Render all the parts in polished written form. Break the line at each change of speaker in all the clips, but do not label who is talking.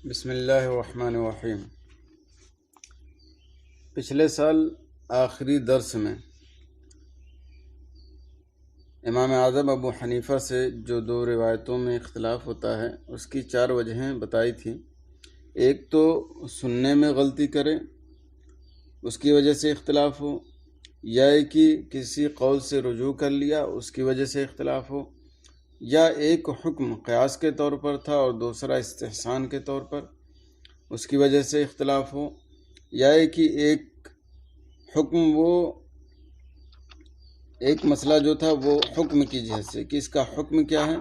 بسم اللہ الرحمن الرحیم۔ پچھلے سال آخری درس میں امام اعظم ابو حنیفہ سے جو دو روایتوں میں اختلاف ہوتا ہے اس کی 4 وجہیں بتائی تھیں۔ ایک تو سننے میں غلطی کرے اس کی وجہ سے اختلاف ہو، یا کہ کسی قول سے رجوع کر لیا اس کی وجہ سے اختلاف ہو، یا ایک حکم قیاس کے طور پر تھا اور دوسرا استحسان کے طور پر، اس کی وجہ سے اختلاف ہو، یا کہ ایک حکم ایک مسئلہ جو تھا وہ حکم کی جہت سے کہ اس کا حکم کیا ہے،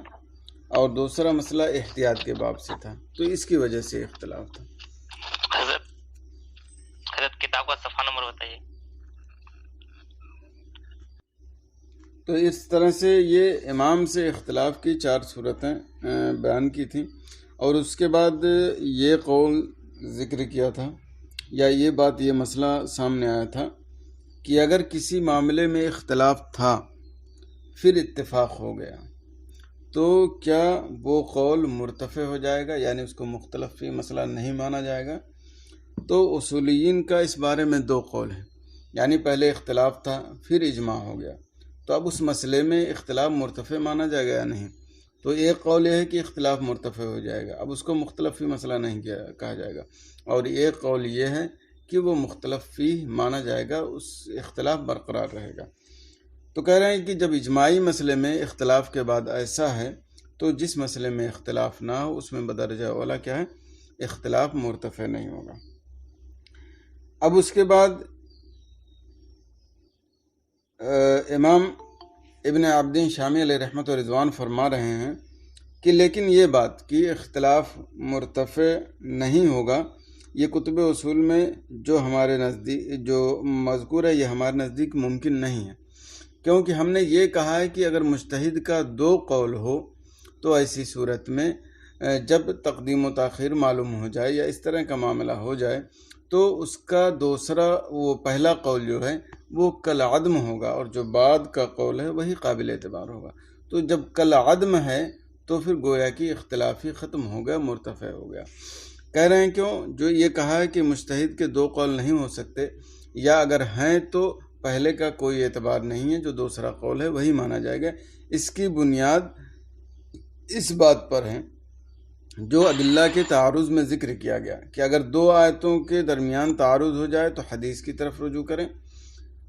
اور دوسرا مسئلہ احتیاط کے باب سے تھا، تو اس کی وجہ سے اختلاف تھا۔
حضرت کتاب کا صفحہ نمبر بتائیے۔
تو اس طرح سے یہ امام سے اختلاف کی 4 صورتیں بیان کی تھیں، اور اس کے بعد یہ قول ذکر کیا تھا، یا یہ بات، یہ مسئلہ سامنے آیا تھا کہ اگر کسی معاملے میں اختلاف تھا پھر اتفاق ہو گیا تو کیا وہ قول مرتفع ہو جائے گا، یعنی اس کو مختلف فی مسئلہ نہیں مانا جائے گا؟ تو اصولیین کا اس بارے میں 2 قول ہیں، یعنی پہلے اختلاف تھا پھر اجماع ہو گیا، تو اب اس مسئلے میں اختلاف مرتفع مانا جائے گا یا نہیں؟ تو ایک قول یہ ہے کہ اختلاف مرتفع ہو جائے گا، اب اس کو مختلف فی مسئلہ نہیں کہا جائے گا، اور ایک قول یہ ہے کہ وہ مختلف فی مانا جائے گا، اس اختلاف برقرار رہے گا۔ تو کہہ رہے ہیں کہ جب اجماعی مسئلے میں اختلاف کے بعد ایسا ہے تو جس مسئلے میں اختلاف نہ ہو اس میں بدرجہ اولا کیا ہے؟ اختلاف مرتفع نہیں ہوگا۔ اب اس کے بعد امام ابن عابدین شامی علیہ رحمت و رضوان فرما رہے ہیں کہ لیکن یہ بات کہ اختلاف مرتفع نہیں ہوگا، یہ کتب اصول میں جو ہمارے نزدیک جو مذکور ہے یہ ہمارے نزدیک ممکن نہیں ہے، کیونکہ ہم نے یہ کہا ہے کہ اگر مجتہد کا 2 قول ہو تو ایسی صورت میں جب تقدیم و تاخیر معلوم ہو جائے یا اس طرح کا معاملہ ہو جائے تو اس کا دوسرا وہ پہلا قول جو ہے وہ کالعدم ہوگا، اور جو بعد کا قول ہے وہی قابل اعتبار ہوگا۔ تو جب کالعدم ہے تو پھر گویا کہ اختلافی ختم ہو گیا، مرتفع ہو گیا۔ کہہ رہے ہیں کیوں؟ جو یہ کہا ہے کہ مجتہد کے 2 قول نہیں ہو سکتے، یا اگر ہیں تو پہلے کا کوئی اعتبار نہیں ہے، جو دوسرا قول ہے وہی مانا جائے گا۔ اس کی بنیاد اس بات پر ہے جو عدلہ کے تعارض میں ذکر کیا گیا کہ اگر 2 آیتوں کے درمیان تعارض ہو جائے تو حدیث کی طرف رجوع کریں،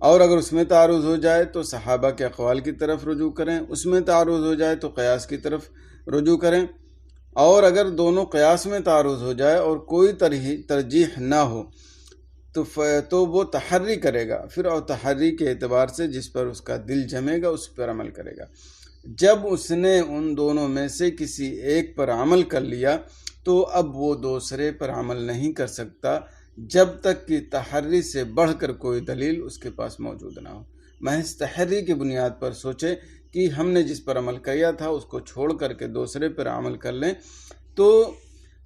اور اگر اس میں تعارض ہو جائے تو صحابہ کے اقوال کی طرف رجوع کریں، اس میں تعارض ہو جائے تو قیاس کی طرف رجوع کریں، اور اگر دونوں قیاس میں تعارض ہو جائے اور کوئی ترجیح نہ ہو تو وہ تحری کرے گا، پھر اور تحری کے اعتبار سے جس پر اس کا دل جمے گا اس پر عمل کرے گا۔ جب اس نے ان دونوں میں سے کسی ایک پر عمل کر لیا تو اب وہ دوسرے پر عمل نہیں کر سکتا جب تک کہ تحری سے بڑھ کر کوئی دلیل اس کے پاس موجود نہ ہو۔ محض تحری کی بنیاد پر سوچے کہ ہم نے جس پر عمل کیا تھا اس کو چھوڑ کر کے دوسرے پر عمل کر لیں تو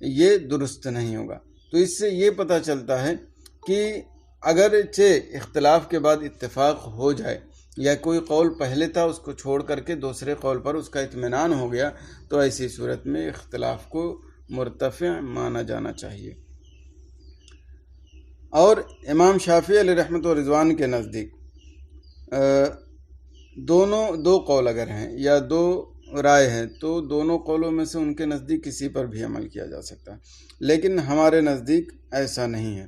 یہ درست نہیں ہوگا۔ تو اس سے یہ پتہ چلتا ہے کہ اگرچہ اختلاف کے بعد اتفاق ہو جائے یا کوئی قول پہلے تھا اس کو چھوڑ کر کے دوسرے قول پر اس کا اطمینان ہو گیا تو ایسی صورت میں اختلاف کو مرتفع مانا جانا چاہیے۔ اور امام شافعی علیہ رحمت و رضوان کے نزدیک دونوں 2 قول اگر ہیں یا 2 رائے ہیں تو دونوں قولوں میں سے ان کے نزدیک کسی پر بھی عمل کیا جا سکتا ہے، لیکن ہمارے نزدیک ایسا نہیں ہے۔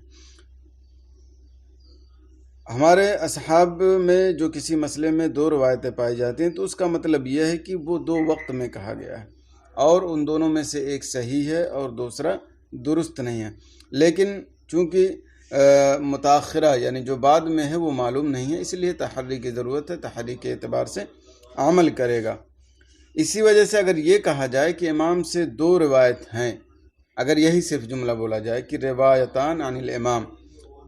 ہمارے اصحاب میں جو کسی مسئلے میں 2 روایتیں پائی جاتی ہیں تو اس کا مطلب یہ ہے کہ وہ 2 وقت میں کہا گیا ہے، اور ان دونوں میں سے ایک صحیح ہے اور دوسرا درست نہیں ہے، لیکن چونکہ متاخرہ یعنی جو بعد میں ہے وہ معلوم نہیں ہے، اس لیے تحری کی ضرورت ہے، تحری کے اعتبار سے عمل کرے گا۔ اسی وجہ سے اگر یہ کہا جائے کہ امام سے 2 روایت ہیں، اگر یہی صرف جملہ بولا جائے کہ روایتان عن الامام،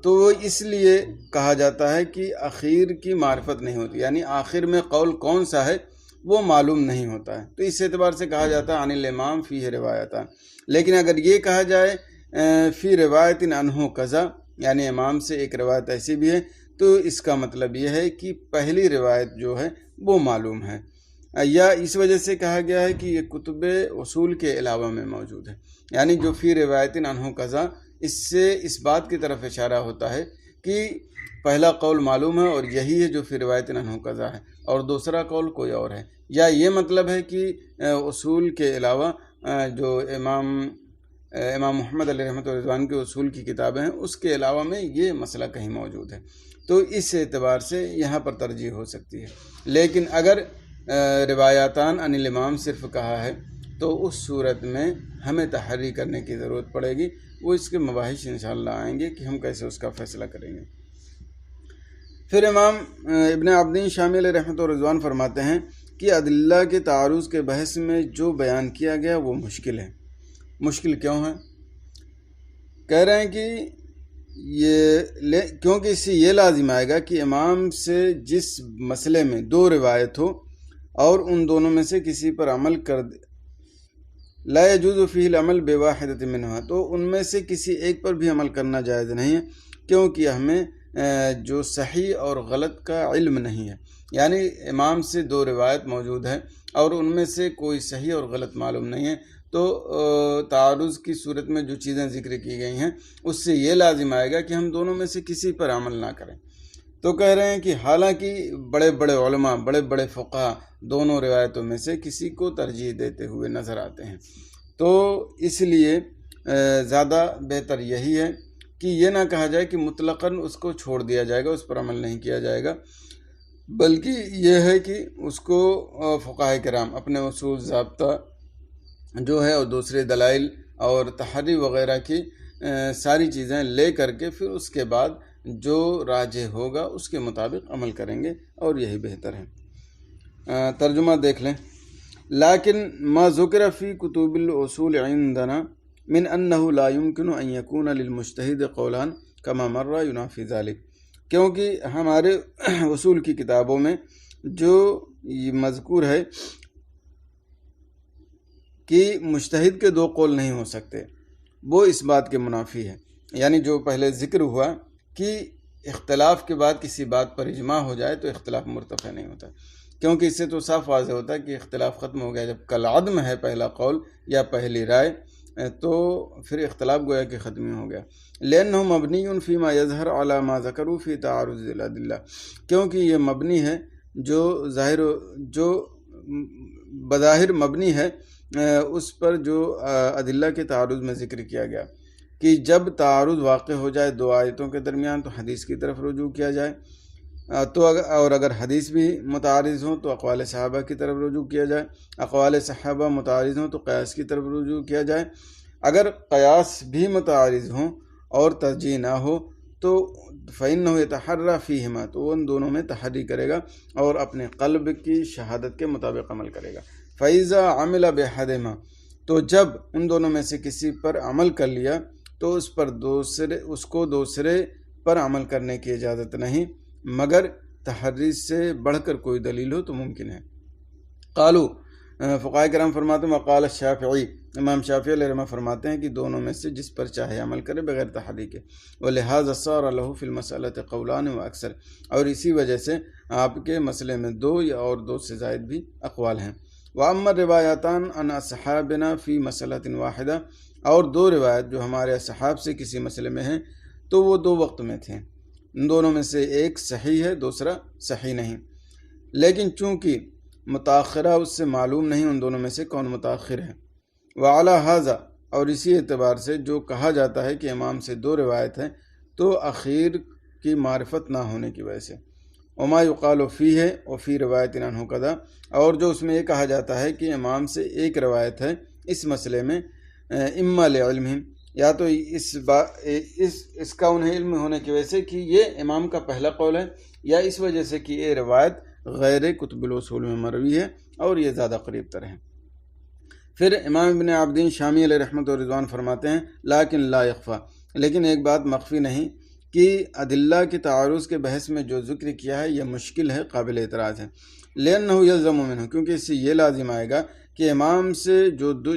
تو وہ اس لیے کہا جاتا ہے کہ اخیر کی معرفت نہیں ہوتی، یعنی آخر میں قول کون سا ہے وہ معلوم نہیں ہوتا ہے، تو اس اعتبار سے کہا جاتا ہے عن الامام فیہ روایتان۔ لیکن اگر یہ کہا جائے فی روایت عنہ قضا، یعنی امام سے ایک روایت ایسی بھی ہے، تو اس کا مطلب یہ ہے کہ پہلی روایت جو ہے وہ معلوم ہے، یا اس وجہ سے کہا گیا ہے کہ یہ کتب اصول کے علاوہ میں موجود ہے، یعنی جو فی روایت عنہ قضا، اس سے اس بات کی طرف اشارہ ہوتا ہے کہ پہلا قول معلوم ہے اور یہی ہے جو فی روایت عنہ قضا ہے، اور دوسرا قول کوئی اور ہے، یا یہ مطلب ہے کہ اصول کے علاوہ جو امام محمد علیہ رحمۃ رضوان کے اصول کی کتابیں ہیں اس کے علاوہ میں یہ مسئلہ کہیں موجود ہے، تو اس اعتبار سے یہاں پر ترجیح ہو سکتی ہے۔ لیکن اگر روایاتان عن الامام صرف کہا ہے تو اس صورت میں ہمیں تحری کرنے کی ضرورت پڑے گی، وہ اس کے مباحث انشاءاللہ آئیں گے کہ ہم کیسے اس کا فیصلہ کریں گے۔ پھر امام ابن عابدین شامی علیہ رحمۃ رضوان فرماتے ہیں کہ ادلہ کے تعارض کے بحث میں جو بیان کیا گیا وہ مشکل ہے۔ مشکل کیوں ہے؟ کہہ رہے ہیں کہ کیونکہ اس سے یہ لازم آئے گا کہ امام سے جس مسئلے میں دو روایت ہو اور ان دونوں میں سے کسی پر عمل کر دے، لا يجوز فيه العمل بواحدۃ منها، تو ان میں سے کسی ایک پر بھی عمل کرنا جائز نہیں ہے، کیونکہ ہمیں جو صحیح اور غلط کا علم نہیں ہے، یعنی امام سے دو روایت موجود ہے اور ان میں سے کوئی صحیح اور غلط معلوم نہیں ہے، تو تعارض کی صورت میں جو چیزیں ذکر کی گئی ہیں اس سے یہ لازم آئے گا کہ ہم دونوں میں سے کسی پر عمل نہ کریں۔ تو کہہ رہے ہیں کہ حالانکہ بڑے بڑے علماء، بڑے بڑے فقہا دونوں روایتوں میں سے کسی کو ترجیح دیتے ہوئے نظر آتے ہیں، تو اس لیے زیادہ بہتر یہی ہے کہ یہ نہ کہا جائے کہ مطلقاً اس کو چھوڑ دیا جائے گا، اس پر عمل نہیں کیا جائے گا، بلکہ یہ ہے کہ اس کو فقہاء کرام اپنے اصول ضابطہ جو ہے اور دوسرے دلائل اور تحری وغیرہ کی ساری چیزیں لے کر کے پھر اس کے بعد جو راجح ہوگا اس کے مطابق عمل کریں گے، اور یہی بہتر ہے۔ ترجمہ دیکھ لیں۔ لیکن ما ذکر فی کتب الاصول عندنا من انہ لا یمکن ان یکون للمجتہد قولان کما مر ینافی ذلک، کیونکہ ہمارے اصول کی کتابوں میں جو یہ مذکور ہے کہ مجتہد کے دو قول نہیں ہو سکتے، وہ اس بات کے منافی ہے، یعنی جو پہلے ذکر ہوا کہ اختلاف کے بعد کسی بات پر اجماع ہو جائے تو اختلاف مرتفع نہیں ہوتا، کیونکہ اس سے تو صاف واضح ہوتا ہے کہ اختلاف ختم ہو گیا۔ جب کالعدم ہے پہلا قول یا پہلی رائے تو پھر اختلاف گویا کہ ختم ہی ہو گیا۔ لأنه مبنی فيما يظهر على ما ذكروا في تعارض الادلہ، کیونکہ یہ مبنی ہے جو بظاہر مبنی ہے اس پر جو ادلہ کے تعارض میں ذکر کیا گیا، کہ جب تعارض واقع ہو جائے دو آیتوں کے درمیان تو حدیث کی طرف رجوع کیا جائے، تو اور اگر حدیث بھی متعارض ہوں تو اقوال صحابہ کی طرف رجوع کیا جائے، اقوال صحابہ متعارض ہوں تو قیاس کی طرف رجوع کیا جائے، اگر قیاس بھی متعارض ہوں اور ترجیح نہ ہو تو فإنہ یتحری فیہما، تو ان دونوں میں تحری کرے گا اور اپنے قلب کی شہادت کے مطابق عمل کرے گا۔ فإذا عمل بأحدہما، تو جب ان دونوں میں سے کسی پر عمل کر لیا تو اس کو دوسرے پر عمل کرنے کی اجازت نہیں، مگر تحری سے بڑھ کر کوئی دلیل ہو تو ممکن ہے۔ قالو، فقہاء کرام فرماتے ہیں، وقال الشافعی، امام شافعی علیہ رحمہ فرماتے ہیں کہ دونوں میں سے جس پر چاہے عمل کرے بغیر تحری کے، ولہذا صار له فی المسألة قولان و اکثر، اور اسی وجہ سے آپ کے مسئلے میں دو یا اور دو سے زائد بھی اقوال ہیں۔ وَأَمَّا الرِّوَایَاتَانِ عَنْ أَصْحَابِنَا فِي مَسْأَلَةٍ وَاحِدَةٍ، اور دو روایت جو ہمارے اصحاب سے کسی مسئلے میں ہیں تو وہ دو وقت میں تھے، ان دونوں میں سے ایک صحیح ہے دوسرا صحیح نہیں، لیکن چونکہ متاخرہ اس سے معلوم نہیں ان دونوں میں سے کون متاخر ہے۔ وعلی ھذا، اور اسی اعتبار سے جو کہا جاتا ہے کہ امام سے دو روایت ہیں تو اخیر کی معرفت نہ ہونے کی وجہ سے، وما یقال فیہ وفی روایت عنہ کذا، اور جو اس میں یہ کہا جاتا ہے کہ امام سے ایک روایت ہے اس مسئلے میں، اما لعلمہم، یا تو اس کا انہیں علم ہونے کی وجہ سے کہ یہ امام کا پہلا قول ہے، یا اس وجہ سے کہ یہ روایت غیر کتب الاصول میں مروی ہے اور یہ زیادہ قریب تر ہے۔ پھر امام ابن عابدین شامی علیہ رحمۃ و رضوان فرماتے ہیں، لیکن لا یخفا، لیکن ایک بات مخفی نہیں کہ ادلہ کے تعارض کے بحث میں جو ذکر کیا ہے یہ مشکل ہے، قابل اعتراض ہے، لأنہ یلزم منہ، کیونکہ اس سے یہ لازم آئے گا کہ امام سے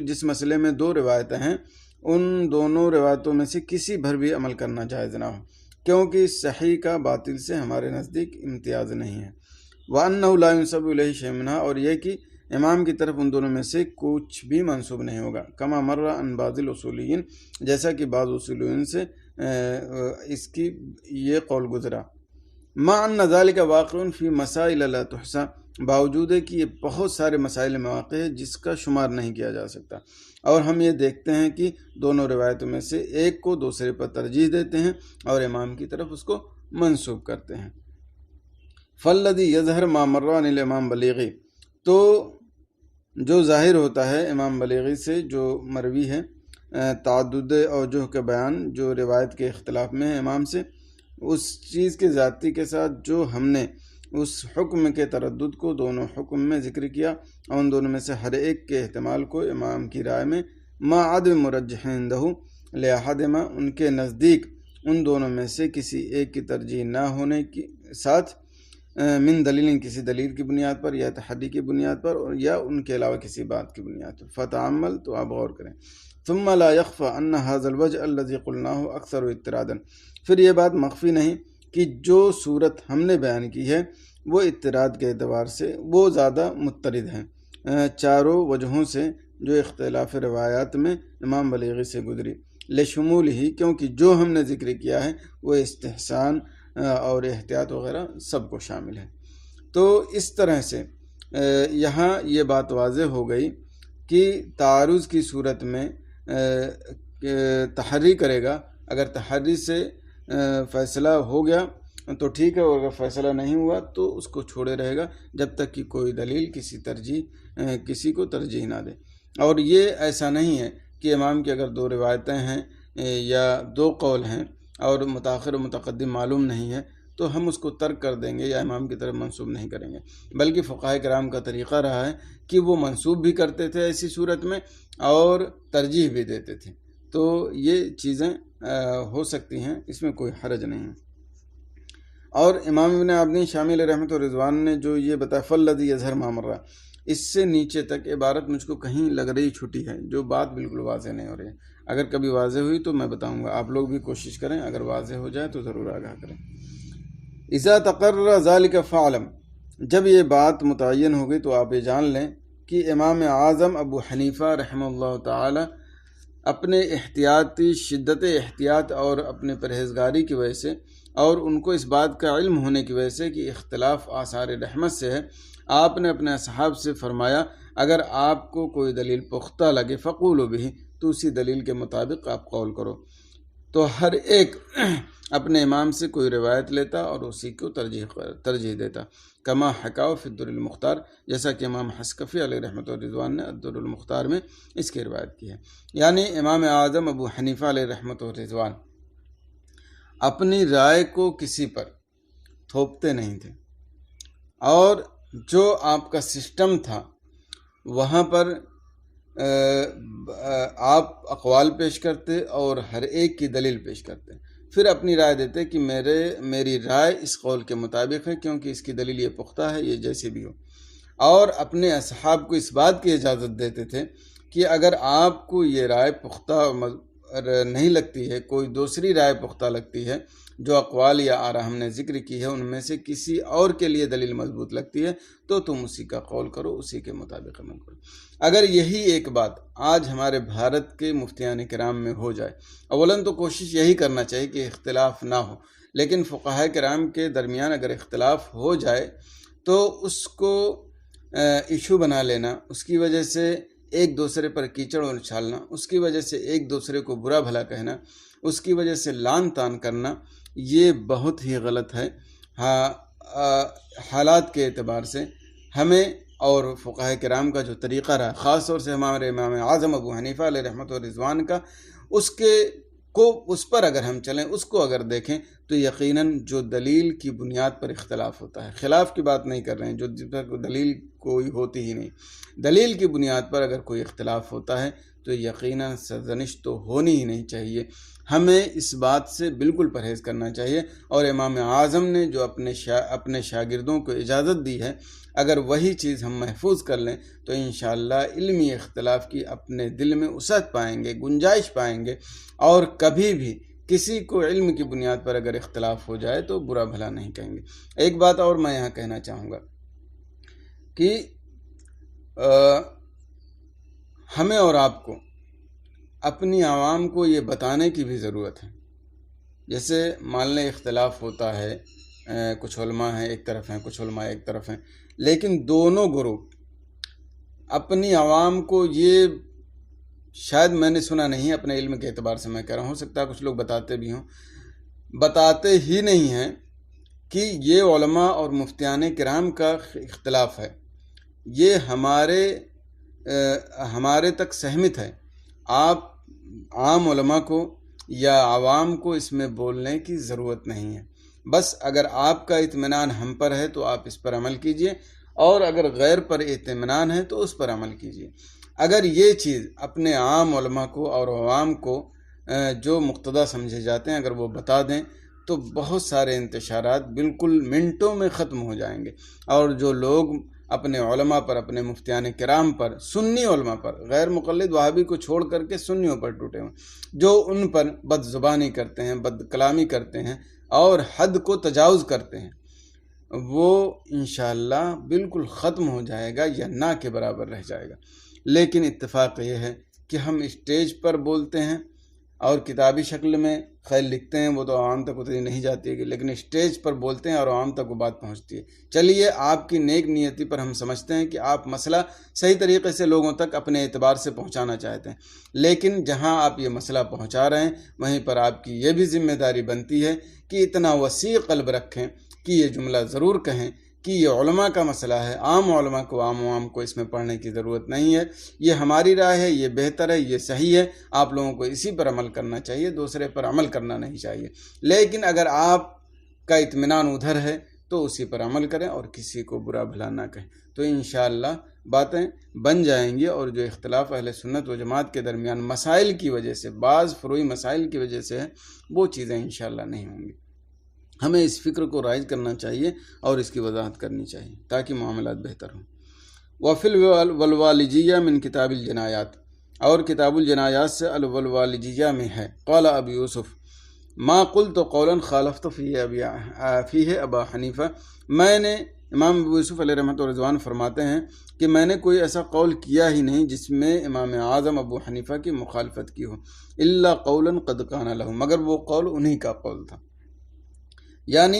جس مسئلے میں دو روایتیں ہیں ان دونوں روایتوں میں سے کسی پر بھی عمل کرنا جائز نہ ہو، کیونکہ صحیح کا باطل سے ہمارے نزدیک امتیاز نہیں ہے۔ وَأَنَّهُ لَا يُنْسَبُ إِلَيْهِ شَيْءٌ مِنْهَا، اور یہ کہ امام کی طرف ان دونوں میں سے کچھ بھی منسوب نہیں ہوگا، کما مرہ عن بعض الاصولیین، جیسا کہ بعض اصولیین سے اس کی یہ قول گزرا۔ مع ان ذلك واقع فی مسائل لا تحصى، باوجود ہے کہ یہ بہت سارے مسائل مواقع ہے جس کا شمار نہیں کیا جا سکتا، اور ہم یہ دیکھتے ہیں کہ دونوں روایتوں میں سے ایک کو دوسرے پر ترجیح دیتے ہیں اور امام کی طرف اس کو منسوب کرتے ہیں۔ فالذی یظہر ما مر عن الامام بلیغی، تو جو ظاہر ہوتا ہے امام بلیغی سے جو مروی ہے تعدد اوجہ کا بیان جو روایت کے اختلاف میں ہے امام سے، اس چیز کے ذاتی کے ساتھ جو ہم نے اس حکم کے تردد کو دونوں حکم میں ذکر کیا، اور ان دونوں میں سے ہر ایک کے احتمال کو امام کی رائے میں ما عدم مرجح عندہ لأحدہما، ان کے نزدیک ان دونوں میں سے کسی ایک کی ترجیح نہ ہونے کے ساتھ، من دلیل، کسی دلیل کی بنیاد پر یا تحری کی بنیاد پر یا ان کے علاوہ کسی بات کی بنیاد پر، فتعمل، تو آپ غور کریں۔ ثم لا يخفى ان هذا الوجه الذي قلناه اکثر اضطرادا، پھر یہ بات مخفی نہیں کہ جو صورت ہم نے بیان کی ہے وہ اضطراد کے اعتبار سے وہ زیادہ مضطرد ہیں چاروں وجہوں سے جو اختلاف روایات میں امام بلیغی سے گزری، لشمول ہی، کیونکہ جو ہم نے ذکر کیا ہے وہ استحسان اور احتیاط وغیرہ سب کو شامل ہے۔ تو اس طرح سے یہاں یہ بات واضح ہو گئی کہ تعارض کی صورت میں تحری کرے گا، اگر تحری سے فیصلہ ہو گیا تو ٹھیک ہے، اور اگر فیصلہ نہیں ہوا تو اس کو چھوڑے رہے گا جب تک کہ کوئی دلیل کسی کو ترجیح نہ دے۔ اور یہ ایسا نہیں ہے کہ امام کی اگر دو روایتیں ہیں یا دو قول ہیں اور متاخر و متقدم معلوم نہیں ہے تو ہم اس کو ترک کر دیں گے یا امام کی طرف منسوب نہیں کریں گے، بلکہ فقہاء کرام کا طریقہ رہا ہے کہ وہ منسوب بھی کرتے تھے ایسی صورت میں اور ترجیح بھی دیتے تھے۔ تو یہ چیزیں ہو سکتی ہیں، اس میں کوئی حرج نہیں ہے۔ اور امام ابن عبدین شامی علیہ رحمۃ و رضوان نے جو یہ بتایا فالذی یظہر ما مر، اس سے نیچے تک عبارت مجھ کو کہیں لگ رہی چھٹی ہے، جو بات بالکل واضح نہیں ہو رہی ہے۔ اگر کبھی واضح ہوئی تو میں بتاؤں گا، آپ لوگ بھی کوشش کریں، اگر واضح ہو جائے تو ضرور آگاہ کریں۔ اذا تقرر ذلك فعلم، جب یہ بات متعین ہو گئی تو آپ یہ جان لیں کہ امام اعظم ابو حنیفہ رحمہ اللہ تعالی اپنے شدت احتیاط اور اپنے پرہیزگاری کی وجہ سے اور ان کو اس بات کا علم ہونے کی وجہ سے کہ اختلاف آثار رحمت سے ہے، آپ نے اپنے اصحاب سے فرمایا اگر آپ کو کوئی دلیل پختہ لگے فقولوا بہ، تو اسی دلیل کے مطابق آپ قول کرو۔ تو ہر ایک اپنے امام سے کوئی روایت لیتا اور اسی کو ترجیح دیتا، کما حکاو فی الدر المختار، جیسا کہ امام حسکفی علیہ رحمۃ الرضوان نے الدر المختار میں اس کی روایت کی ہے۔ یعنی امام اعظم ابو حنیفہ علیہ رحمۃ الرضوان اپنی رائے کو کسی پر تھوپتے نہیں تھے، اور جو آپ کا سسٹم تھا وہاں پر آپ اقوال پیش کرتے اور ہر ایک کی دلیل پیش کرتے، پھر اپنی رائے دیتے کہ میری رائے اس قول کے مطابق ہے کیونکہ اس کی دلیل یہ پختہ ہے، یہ جیسے بھی ہو، اور اپنے اصحاب کو اس بات کی اجازت دیتے تھے کہ اگر آپ کو یہ رائے پختہ نہیں لگتی ہے، کوئی دوسری رائے پختہ لگتی ہے، جو اقوال یا آراء ہم نے ذکر کی ہے ان میں سے کسی اور کے لیے دلیل مضبوط لگتی ہے تو تم اسی کا قول کرو، اسی کے مطابق عمل کرو۔ اگر یہی ایک بات آج ہمارے بھارت کے مفتیان کرام میں ہو جائے، اولاً تو کوشش یہی کرنا چاہیے کہ اختلاف نہ ہو، لیکن فقہاء کرام کے درمیان اگر اختلاف ہو جائے تو اس کو ایشو بنا لینا، اس کی وجہ سے ایک دوسرے پر کیچڑ اچھالنا، اس کی وجہ سے ایک دوسرے کو برا بھلا کہنا، اس کی وجہ سے لان تان کرنا، یہ بہت ہی غلط ہے۔ حالات کے اعتبار سے ہمیں اور فقہاء کرام کا جو طریقہ رہا، خاص طور سے ہمارے امام اعظم ابو حنیفہ علیہ رحمۃ الرضوان کا، اس پر اگر ہم چلیں، اس کو اگر دیکھیں تو یقیناً جو دلیل کی بنیاد پر اختلاف ہوتا ہے، خلاف کی بات نہیں کر رہے ہیں، جو دلیل کوئی ہوتی ہی نہیں، دلیل کی بنیاد پر اگر کوئی اختلاف ہوتا ہے تو یقیناً سرزنش تو ہونی ہی نہیں چاہیے۔ ہمیں اس بات سے بالکل پرہیز کرنا چاہیے، اور امام اعظم نے جو اپنے شاگردوں کو اجازت دی ہے، اگر وہی چیز ہم محفوظ کر لیں تو انشاءاللہ علمی اختلاف کی اپنے دل میں وسعت پائیں گے، گنجائش پائیں گے، اور کبھی بھی کسی کو علم کی بنیاد پر اگر اختلاف ہو جائے تو برا بھلا نہیں کہیں گے۔ ایک بات اور میں یہاں کہنا چاہوں گا کہ ہمیں اور آپ کو اپنی عوام کو یہ بتانے کی بھی ضرورت ہے. جیسے مان لیں اختلاف ہوتا ہے، کچھ علماء ہیں ایک طرف ہیں، کچھ علماء ایک طرف ہیں، لیکن دونوں گروہ اپنی عوام کو یہ شاید میں نے سنا نہیں، اپنے علم کے اعتبار سے میں کہہ رہا ہوں، ہو سکتا ہے کچھ لوگ بتاتے بھی ہوں، بتاتے ہی نہیں ہیں کہ یہ علماء اور مفتیان کرام کا اختلاف ہے، یہ ہمارے تک سہمت ہے. آپ عام علماء کو یا عوام کو اس میں بولنے کی ضرورت نہیں ہے. بس اگر آپ کا اطمینان ہم پر ہے تو آپ اس پر عمل کیجئے، اور اگر غیر پر اطمینان ہے تو اس پر عمل کیجئے. اگر یہ چیز اپنے عام علماء کو اور عوام کو جو مقتدی سمجھے جاتے ہیں اگر وہ بتا دیں تو بہت سارے انتشارات بالکل منٹوں میں ختم ہو جائیں گے. اور جو لوگ اپنے علماء پر، اپنے مفتیان کرام پر، سنی علماء پر، غیر مقلد وہابی کو چھوڑ کر کے سنیوں پر ٹوٹے ہوئے، جو ان پر بد زبانی کرتے ہیں، بد کلامی کرتے ہیں اور حد کو تجاوز کرتے ہیں، وہ انشاءاللہ بالکل ختم ہو جائے گا یا نہ کے برابر رہ جائے گا. لیکن اتفاق یہ ہے کہ ہم اسٹیج پر بولتے ہیں اور کتابی شکل میں خیر لکھتے ہیں، وہ تو عوام تک اتنی نہیں جاتی ہے، لیکن اسٹیج پر بولتے ہیں اور عوام تک وہ بات پہنچتی ہے. چلیے آپ کی نیک نیتی پر ہم سمجھتے ہیں کہ آپ مسئلہ صحیح طریقے سے لوگوں تک اپنے اعتبار سے پہنچانا چاہتے ہیں، لیکن جہاں آپ یہ مسئلہ پہنچا رہے ہیں وہیں پر آپ کی یہ بھی ذمہ داری بنتی ہے کہ اتنا وسیع قلب رکھیں کہ یہ جملہ ضرور کہیں کہ یہ علماء کا مسئلہ ہے، عام علماء کو، عوام کو اس میں پڑھنے کی ضرورت نہیں ہے، یہ ہماری رائے ہے، یہ بہتر ہے، یہ صحیح ہے، آپ لوگوں کو اسی پر عمل کرنا چاہیے، دوسرے پر عمل کرنا نہیں چاہیے. لیکن اگر آپ کا اطمینان ادھر ہے تو اسی پر عمل کریں اور کسی کو برا بھلا نہ کہیں، تو انشاءاللہ باتیں بن جائیں گی. اور جو اختلاف اہل سنت و جماعت کے درمیان مسائل کی وجہ سے، بعض فروعی مسائل کی وجہ سے ہے، وہ چیزیں انشاءاللہ نہیں ہوں گی. ہمیں اس فکر کو رائج کرنا چاہیے اور اس کی وضاحت کرنی چاہیے تاکہ معاملات بہتر ہوں. وفل والوالجیہ من کتاب الجنایات، اور کتاب الجنایات سے الوالجیہ میں ہے، قال ابو یوسف ما قلت قولا خالفت فیہ ابا حنیفہ، میں نے، امام ابو یوسف علیہ رحمۃ و رضوان فرماتے ہیں کہ میں نے کوئی ایسا قول کیا ہی نہیں جس میں امام اعظم ابو حنیفہ کی مخالفت کی ہو، الا قولا قد کان لہ، مگر وہ قول انہی کا قول تھا. یعنی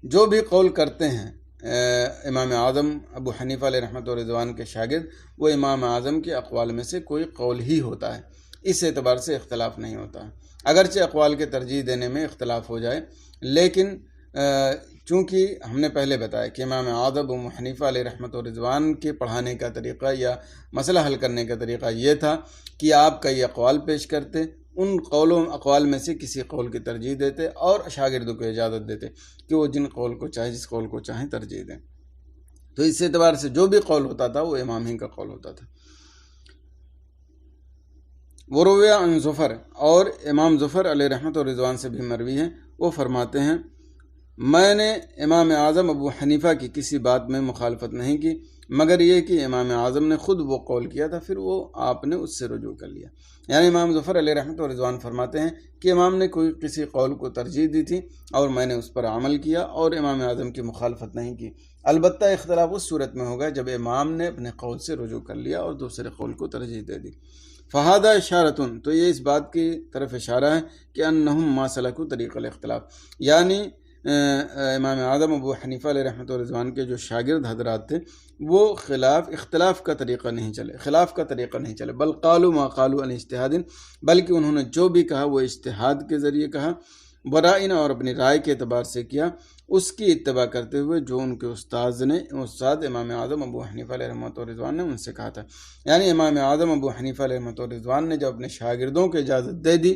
جو بھی قول کرتے ہیں امام اعظم ابو حنیفہ علیہ رحمۃ و رضوان کے شاگرد، وہ امام اعظم کے اقوال میں سے کوئی قول ہی ہوتا ہے، اس اعتبار سے اختلاف نہیں ہوتا ہے. اگرچہ اقوال کے ترجیح دینے میں اختلاف ہو جائے، لیکن چونکہ ہم نے پہلے بتایا کہ امام اعظم ابو حنیفہ علیہ رحمۃ و رضوان کے پڑھانے کا طریقہ یا مسئلہ حل کرنے کا طریقہ یہ تھا کہ آپ کئی اقوال پیش کرتے، ان اقوال میں سے کسی قول کی ترجیح دیتے اور شاگردوں کو اجازت دیتے کہ وہ جن قول کو چاہے، جس قول کو چاہیں ترجیح دیں. تو اس اعتبار سے جو بھی قول ہوتا تھا وہ امام ہی کا قول ہوتا تھا. وروی عن ظفر، اور امام ظفر علیہ رحمۃ و رضوان سے بھی مروی ہے، وہ فرماتے ہیں میں نے امام اعظم ابو حنیفہ کی کسی بات میں مخالفت نہیں کی مگر یہ کہ امام اعظم نے خود وہ قول کیا تھا، پھر وہ آپ نے اس سے رجوع کر لیا. یعنی امام ظفر علیہ رحمۃ و رضوان فرماتے ہیں کہ امام نے کسی قول کو ترجیح دی تھی اور میں نے اس پر عمل کیا اور امام اعظم کی مخالفت نہیں کی. البتہ اختلاف اس صورت میں ہوگا جب امام نے اپنے قول سے رجوع کر لیا اور دوسرے قول کو ترجیح دے دی. فہذا اشارتن، تو یہ اس بات کی طرف اشارہ ہے کہ انہم ما سلکوا طریق الاختلاف، یعنی امام اعظم ابو حنیفہ علیہ رحمۃ و رضوان کے جو شاگرد حضرات تھے وہ اختلاف کا طریقہ نہیں چلے، خلاف کا طریقہ نہیں چلے، بل قالوا ما قالوا عن اجتہاد، بلکہ انہوں نے جو بھی کہا وہ اجتہاد کے ذریعے کہا، برائن، اور اپنی رائے کے اعتبار سے کیا، اس کی اتباع کرتے ہوئے جو ان کے استاد امام اعظم ابو حنیفہ علیہ رحمۃ و رضوان نے ان سے کہا تھا. یعنی امام اعظم ابو حنیفہ علیہ رحمۃ و رضوان نے جب اپنے شاگردوں کو اجازت دے دی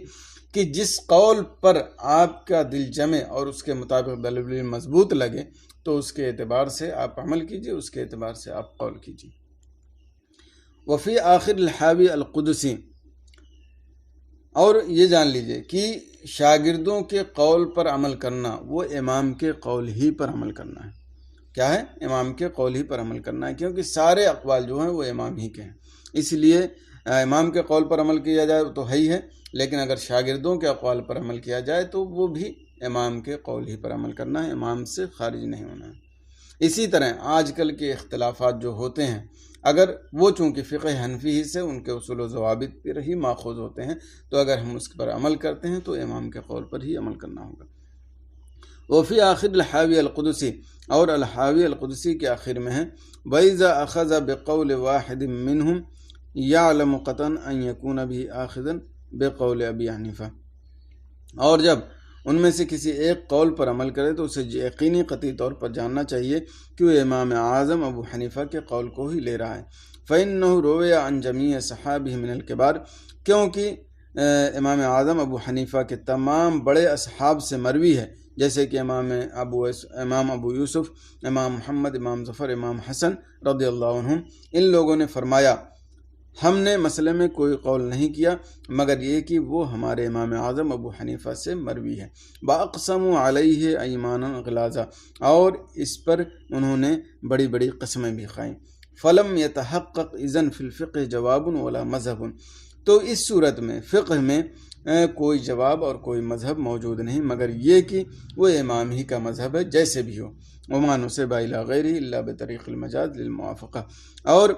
کہ جس قول پر آپ کا دل جمے اور اس کے مطابق دلیل مضبوط لگے تو اس کے اعتبار سے آپ عمل کیجئے، اس کے اعتبار سے آپ قول کیجئے. وفی آخر الحاوی القدسی، اور یہ جان لیجئے کہ شاگردوں کے قول پر عمل کرنا وہ امام کے قول ہی پر عمل کرنا ہے. کیا ہے؟ امام کے قول ہی پر عمل کرنا ہے، کیونکہ سارے اقوال جو ہیں وہ امام ہی کے ہیں. اس لیے امام کے قول پر عمل کیا جائے تو ہے ہی ہے، لیکن اگر شاگردوں کے اقوال پر عمل کیا جائے تو وہ بھی امام کے قول ہی پر عمل کرنا ہے، امام سے خارج نہیں ہونا ہے. اسی طرح آج کل کے اختلافات جو ہوتے ہیں، اگر وہ چونکہ فقہ حنفی ہی سے ان کے اصول و ضوابط پر ہی ماخوذ ہوتے ہیں تو اگر ہم اس پر عمل کرتے ہیں تو امام کے قول پر ہی عمل کرنا ہوگا۔ وفی آخر الحاوی القدسی، اور الحاوی القدسی کے آخر میں ہے وَإِذَا أَخَذَ بِقَوْلِ وَاحِدٍ مِّنْهُمْ يَعْلَمُ قَطْعًا أَن يَكُونَ بِهِ آخِذًا بِقَوْلِ أَبِي حنیفہ، اور جب ان میں سے کسی ایک قول پر عمل کرے تو اسے یقینی قطعی طور پر جاننا چاہیے کہ وہ امام اعظم ابو حنیفہ کے قول کو ہی لے رہا ہے۔ فَإِنَّهُ رُوِيَ عَن جَمِيعِ صَحَابِهِ مِنَ الْكِبَارِ، کیونکہ امام اعظم ابو حنیفہ کے تمام بڑے اصحاب سے مروی ہے، جیسے کہ امام ابو یوسف، امام محمد، امام ظفر، امام حسن رضی اللہ عنہم، ان لوگوں نے فرمایا ہم نے مسئلے میں کوئی قول نہیں کیا مگر یہ کہ وہ ہمارے امام اعظم ابو حنیفہ سے مروی ہے۔ باقسموا علیہ ایمانا غلاظا، اور اس پر انہوں نے بڑی بڑی قسمیں بھی کھائیں۔ فلم یتحقق اذن فی الفقہ جواب ولا مذہب، تو اس صورت میں فقہ میں کوئی جواب اور کوئی مذہب موجود نہیں مگر یہ کہ وہ امام ہی کا مذہب ہے جیسے بھی ہو۔ وما نسب الی غیرہ الا بطریق المجاز للموافقہ، اور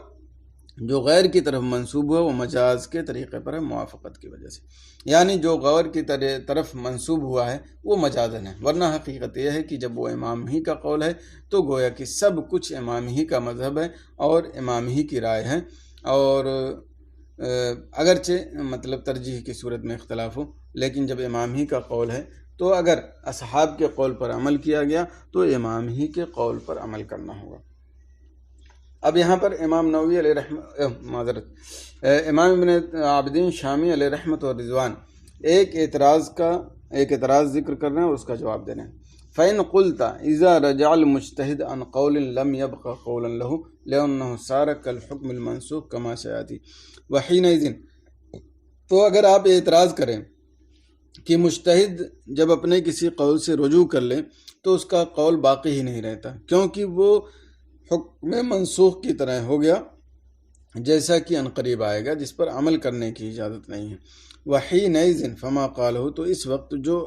جو غیر کی طرف منسوب ہوا وہ مجاز کے طریقے پر ہے، موافقت کی وجہ سے، یعنی جو غیر کی طرف منسوب ہوا ہے وہ مجازن ہے، ورنہ حقیقت یہ ہے کہ جب وہ امام ہی کا قول ہے تو گویا کہ سب کچھ امام ہی کا مذہب ہے اور امام ہی کی رائے ہے، اور اگرچہ مطلب ترجیح کی صورت میں اختلاف ہو، لیکن جب امام ہی کا قول ہے تو اگر اصحاب کے قول پر عمل کیا گیا تو امام ہی کے قول پر عمل کرنا ہوگا۔ اب یہاں پر امام نووی علیہ امام ابن عابدین شامی علیہ رحمت و رضوان ایک اعتراض ذکر کر رہے ہیں اور اس کا جواب دے رہے ہیں۔ فَإِن قُلْتَ إِذَا رَجَعَ الْمُجْتَهِدُ عَنْ قَوْلٍ لَمْ يَبْقَ قَوْلًا لَهُ لِأَنَّهُ صَارَ كَالْحُكْمِ الْمَنْسُوخِ كَمَا سَيَأْتِي وَحِينَئِذٍ، تو اگر آپ اعتراض کریں کہ مجتہد جب اپنے کسی قول سے رجوع کر لے تو اس کا قول باقی ہی نہیں رہتا، کیونکہ وہ حکم منسوخ کی طرح ہو گیا جیسا کہ عنقریب آئے گا، جس پر عمل کرنے کی اجازت نہیں ہے۔ وحینئذ فما قالہ، تو اس وقت جو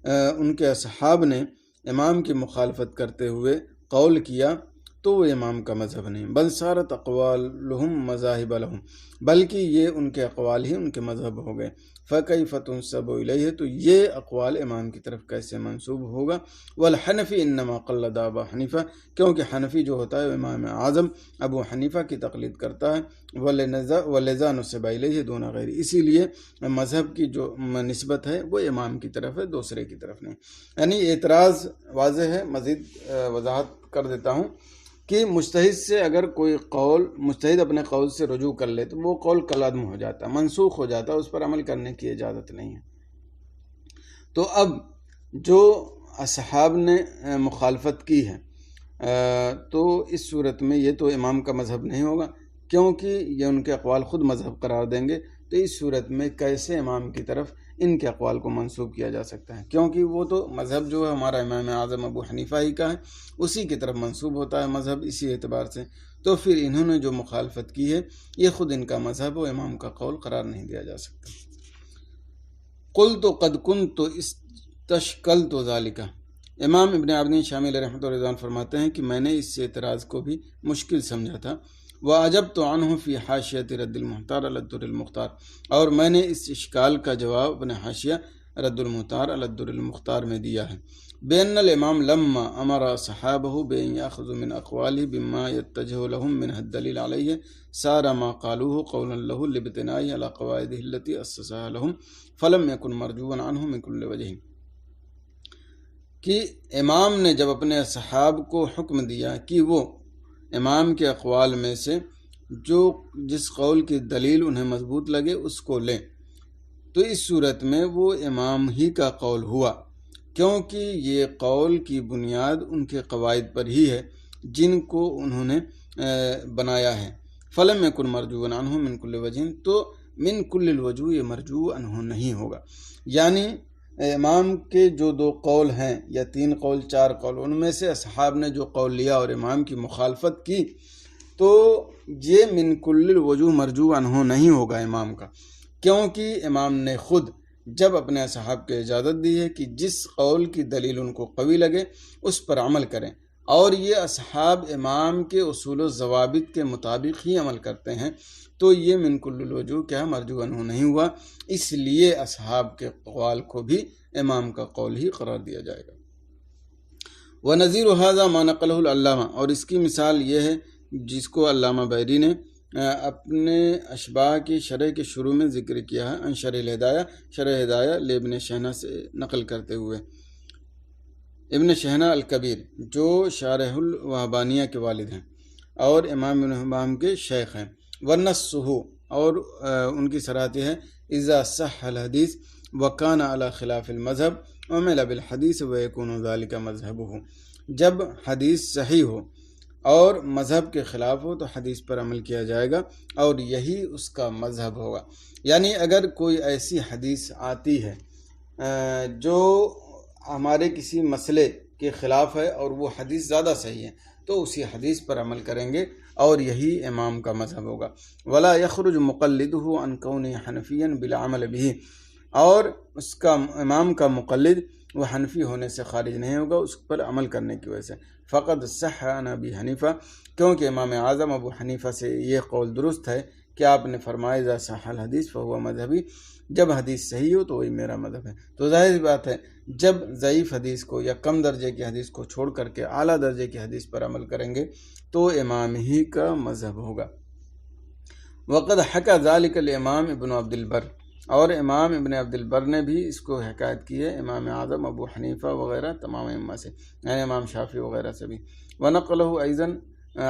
ان کے اصحاب نے امام کی مخالفت کرتے ہوئے قول کیا تو وہ امام کا مذہب نہیں، بل صارت اقوالہم مذاہب لہم، بلکہ یہ ان کے اقوال ہی ان کے مذہب ہو گئے۔ فکیف تنسب الیہ، تو یہ اقوال امام کی طرف کیسے منسوب ہوگا؟ والحنفی انما قلد ابا حنیفہ، کیونکہ حنفی جو ہوتا ہے وہ امام اعظم ابو حنیفہ کی تقلید کرتا ہے، ولذا نسب الیہ دون غیر، اسی لیے مذہب کی جو نسبت ہے وہ امام کی طرف ہے، دوسرے کی طرف نہیں۔ یعنی اعتراض واضح ہے، مزید وضاحت کر دیتا ہوں کہ مجتہد سے اگر کوئی قول، مجتہد اپنے قول سے رجوع کر لے تو وہ قول کالعدم ہو جاتا ہے، منسوخ ہو جاتا ہے، اس پر عمل کرنے کی اجازت نہیں ہے۔ تو اب جو اصحاب نے مخالفت کی ہے تو اس صورت میں یہ تو امام کا مذہب نہیں ہوگا، کیونکہ یہ ان کے اقوال خود مذہب قرار دیں گے، تو اس صورت میں کیسے امام کی طرف ان کے اقوال کو منسوب کیا جا سکتا ہے؟ کیونکہ وہ تو مذہب جو ہے ہمارا امام اعظم ابو حنیفہ ہی کا ہے، اسی کی طرف منسوب ہوتا ہے مذہب، اسی اعتبار سے تو پھر انہوں نے جو مخالفت کی ہے یہ خود ان کا مذہب و امام کا قول قرار نہیں دیا جا سکتا۔ قلت قد كنت استشکلت ذلك، امام ابن عابدین شامی علیہ رحمۃ اللہ فرماتے ہیں کہ میں نے اس اعتراض کو بھی مشکل سمجھا تھا، وَأَجَبْتُ عَنْهُ فِي حاشیۃ رد المحتار علی الدر المختار، اور میں نے اس اشکال کا جواب اپنے حاشیہ رد المحتار علی الدر المختار میں دیا ہے، بأن الامام لما امر صحابہ بأن یاخذوا من اقوالہ بما یتجہ لهم منہ الدلیل علیہ صار ما قالوه قولا له لابتنائه على قواعده التي اسسها لهم فلم يكن مرجوا عنه من كل وجہ، کہ امام نے جب اپنے اصحاب کو حکم دیا کہ وہ امام کے اقوال میں سے جس قول کی دلیل انہیں مضبوط لگے اس کو لیں، تو اس صورت میں وہ امام ہی کا قول ہوا، کیونکہ یہ قول کی بنیاد ان کے قواعد پر ہی ہے جن کو انہوں نے بنایا ہے۔ فلم یکن مرجوا عنہ من کل وجہ، تو من کل الوجوہ یہ مرجو عنہ نہیں ہوگا، یعنی امام کے جو 2 قول ہیں یا 3 قول 4 قول، ان میں سے اصحاب نے جو قول لیا اور امام کی مخالفت کی تو یہ من کل الوجوہ مرجو عنہ نہیں ہوگا امام کا، کیونکہ امام نے خود جب اپنے اصحاب کو اجازت دی ہے کہ جس قول کی دلیل ان کو قوی لگے اس پر عمل کریں، اور یہ اصحاب امام کے اصول و ضوابط کے مطابق ہی عمل کرتے ہیں، تو یہ من کل الوجوہ کیا مرجو عنہ نہیں ہوا، اس لیے اصحاب کے قول کو بھی امام کا قول ہی قرار دیا جائے گا۔ وَنَظِيرُ هَذَا مَا نَقَلَهُ العلامہ، اور اس کی مثال یہ ہے جس کو علامہ بیری نے اپنے اشباح کی شرح کے شروع میں ذکر کیا ہے، ان شرح الہدایہ، شرح ہدایہ لابن شہنہ سے نقل کرتے ہوئے، ابن شہنہ الکبیر جو شارح الوہبانیہ کے والد ہیں اور امام ابن حمام کے شیخ ہیں۔ وَنَصُّهُ، اور ان کی صراحت ہے اذا صح الحدیث وکان علی خلاف المذہب عمل بالحدیث ویکون ذلک مذہبہ، جب حدیث صحیح ہو اور مذہب کے خلاف ہو تو حدیث پر عمل کیا جائے گا اور یہی اس کا مذہب ہوگا۔ یعنی اگر کوئی ایسی حدیث آتی ہے جو ہمارے کسی مسئلے کے خلاف ہے اور وہ حدیث زیادہ صحیح ہے تو اسی حدیث پر عمل کریں گے اور یہی امام کا مذہب ہوگا۔ ولا یخرج مقلدہ عن کونہ حنفیا بالعمل بہ، اور اس کا امام کا مقلد وہ حنفی ہونے سے خارج نہیں ہوگا اس پر عمل کرنے کی وجہ سے۔ فقد صح عن ابی حنیفہ، کیونکہ امام اعظم ابو حنیفہ سے یہ قول درست ہے کہ آپ نے فرمایا اذا صح الحدیث فہو مذہبی، جب حدیث صحیح ہو تو وہی میرا مذہب ہے۔ تو ظاہر بات ہے جب ضعیف حدیث کو یا کم درجے کی حدیث کو چھوڑ کر کے اعلیٰ درجے کی حدیث پر عمل کریں گے تو امام ہی کا مذہب ہوگا۔ وقد حکى ذلك الامام ابن عبد البر، اور امام ابن عبد البر نے بھی اس کو حکایت کی ہے امام اعظم ابو حنیفہ وغیرہ تمام ائمہ سے، یعنی امام شافعی وغیرہ سے بھی۔ ونقلہ ایضا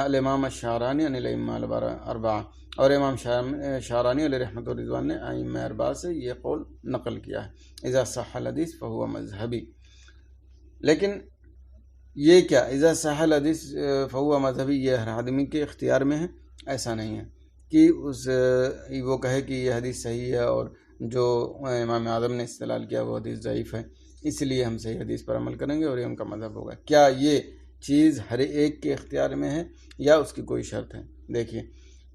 الامام الشعرانی عن الائمہ الاربعہ، اور امام شعرانی علیہ رحمۃ الرضوان نے ائمہ اربعہ سے یہ قول نقل کیا ہے اذا صح الحدیث فہو مذہبی۔ لیکن یہ کیا اذا صح الحدیث فہو مذہبی یہ ہر آدمی کے اختیار میں ہے؟ ایسا نہیں ہے کہ وہ کہے کہ یہ حدیث صحیح ہے اور جو امام اعظم نے استدلال کیا وہ حدیث ضعیف ہے، اس لیے ہم صحیح حدیث پر عمل کریں گے اور یہ ہم کا مذہب ہوگا۔ کیا یہ چیز ہر ایک کے اختیار میں ہے یا اس کی کوئی شرط ہے؟ دیکھیے،